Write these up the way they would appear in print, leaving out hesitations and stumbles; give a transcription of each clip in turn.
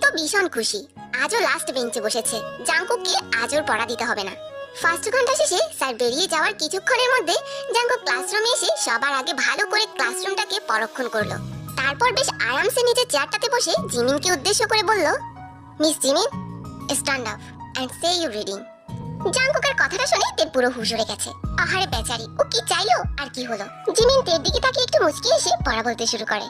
তো ভীষণ খুশি। আজও লাস্ট বেঞ্চে বসেছে। জাঙ্কুককে আজও পড়া দিতে হবে না। ফার্স্ট ঘন্টা শেষে স্যার বেরিয়ে যাওয়ার কিছুক্ষণের মধ্যে জাঙ্কুক ক্লাসরুমে এসে সবার আগে ভালো করে ক্লাসরুমটাকে পরীক্ষণ করলো। তারপর বেশ আরামসে নিজের চেয়ারটাতে বসে জিমিনকে উদ্দেশ্য করে বলল, miss Jimin, stand up and say you reading. জাঙ্কুকের কথাটা শুনে তের পুরো হুঁশ উড়ে গেছে। আহারে বেচারি, ও কি চাইলো আর কি হলো। জিমিন তের দিকে তাকিয়ে একটু মুচকি এসে পড়া বলতে শুরু করে।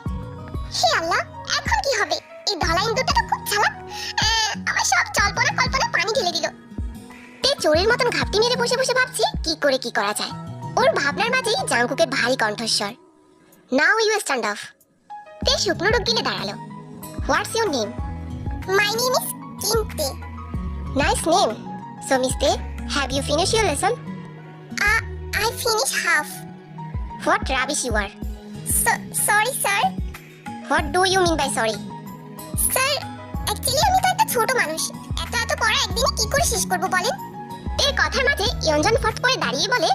হে আল্লাহ, এখন কি হবে? এই ধলাইন দুটো তো খুব চালাক, আমার সব জল্পনা কল্পনা পানি ঢেলে দিল। তে চোরের মতন ঘাপটি মেরে বসে বসে ভাবছি কি করে কি করা যায়। ওর ভাবনার মাঝেই জাঙ্কুকের ভারী কণ্ঠস্বর, নাও ইউ স্ট্যান্ড আপ। তে শুকনো রোগ গিলে দাঁড়ালো। What's your name? My name is কিনতে। Nice name. সো মিস তে, have you finish your lesson? I finish half. What rubbish you are. Sorry sir. What do you mean by sorry? Sir, actually আমি তো একটা ছোট মানুষ। এত পড়া একদিনে কি করে শেষ করব বলেন? এর কথার মাঝে ইয়ঞ্জন ফট করে দাঁড়িয়ে বলে,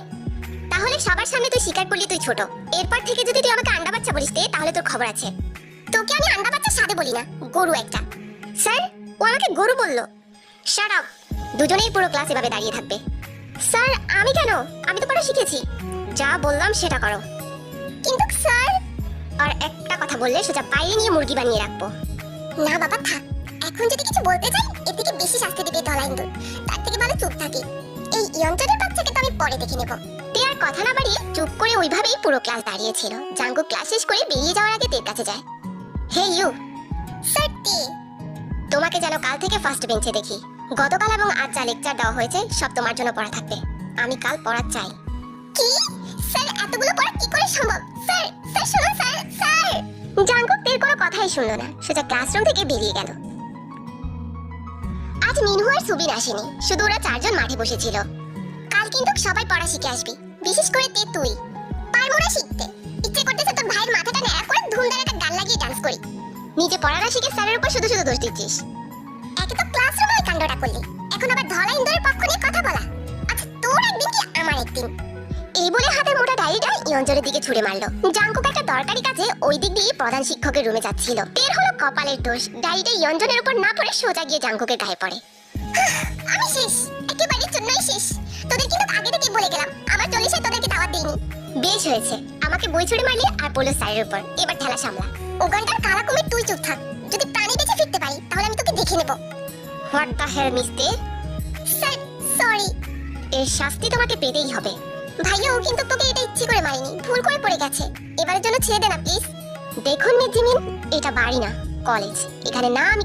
তাহলে সবার সামনে তুই স্বীকার করলি তুই ছোট। এরপর থেকে যদি তুই আমাকে আন্ডা বাচ্চা বলিস তাহলে তোর খবর আছে। তোকে আমি আন্ডা বাচ্চা সাথে বলি না, গরু একটা। স্যার, ও আমাকে গরু বললো। Shut up. দুজনেই পুরো ক্লাস এভাবে দাঁড়িয়ে থাকবে। স্যার, আমি কেন? আমি তো পড়া শিখেছি। যা বললাম সেটা করো। কিন্তু স্যার, আর একটা কথা বললে সোজা বাইরে নিয়ে মুরগি বানিয়ে রাখবো। না বাবা থাক, এখন যদি কিছু বলতে যাই এর থেকে বেশি শাস্তি দিবে ধলাইন্দুর। তার থেকে ভালো চুপ থাকি। এই ইয়ঞ্জনের বাচ্চাকে তো আমি পরে দেখে নেব। তে আর কথা না বাড়িয়ে চুপ করে ওইভাবেই পুরো ক্লাস দাঁড়িয়েছিল। জাঙ্কুক ক্লাস শেষ করে বেরিয়ে যাওয়ার আগে তের কাছে যায়। হে ইউ। স্যার তে, তোমাকে যেন কাল থেকে ফার্স্ট বেঞ্চে দেখি। গতকাল এবং আজ যা লেকচার দেওয়া হয়েছে সব তোমার জন্য পড়া থাকবে। আমি কাল পড়া চাই। কি? স্যার, এতগুলো পড়া কি করে সম্ভব? স্যার, স্যার শুনুন স্যার, স্যার। জাঙ্কুক তের কোনো কথাই শুনলো না, সোজা ক্লাসরুম থেকে বেরিয়ে গেল। আজ মিনহু আর সুবিন আসেনি, শুধু ওরা চারজন মাঠে বসেছিল। কাল কিন্তু সবাই পড়া শিখে আসবি, বিশেষ করে তে তুই। পারবো না শিখতে। ইচ্ছে করতেছে তোর ভাইয়ের মাথাটা ন্যাড়া করে ধুমধার একটা গান লাগিয়ে ডান্স করি। নিজে পড়া না শিখে স্যারের উপর শুধু শুধু দোষ দিচ্ছিস। একে তো ক্লাসরুমে ওই কাণ্ডটা করলি, এখন আবার ধলাইন্দরের পক্ষ নিয়ে কথা বলা। আচ্ছা, তোর একদিন কি আমার একদিন। এই বলে হাতের মোটা ডায়েরিটা ইয়ঞ্জনের দিকে ছুঁড়ে মারলো। জাঙ্কুক একটা দরকারি কাজে ওই দিক দিয়ে প্রধান শিক্ষকের রুমে যাচ্ছিল। তের হলো কপালের দোষ, ডায়েরিটা ইয়ঞ্জনের উপর না পড়ে সোজা গিয়ে জাঙ্কুকের গায়ে পড়ে। আমি শেষ, একেবারে জন্যই শেষ। তোদের কিন্তু আগে থেকে বলে গেলাম, আমার 40-এ তোদেরকে দাওয়াত দেইনি। বেশ হয়েছে, আমাকে বই ছুঁড়ে মারলি আর পড়লো স্যারের উপর। এবার ঠেলা সামলা। ও ঘন্টার কালা কুমির তুই চুপ থাক। যদি প্রাণী বেঁচে ফিরতে পারি তাহলে আমি তোকে দেখে নেব। হোয়াট দ্য হেল মিস তে? Sir, sorry. এর শাস্তি তোমাকে পেতেই হবে। ভাইয়া, ও কিন্তু তোকে এটা ইচ্ছে করে মারিনি, ভুল করে পড়ে গেছে। এবারের জন্য ছেড়ে দে না প্লিজ। দেখুন মিস জিমিন, এটা বাড়ি না, কলেজ। এখানে না আমি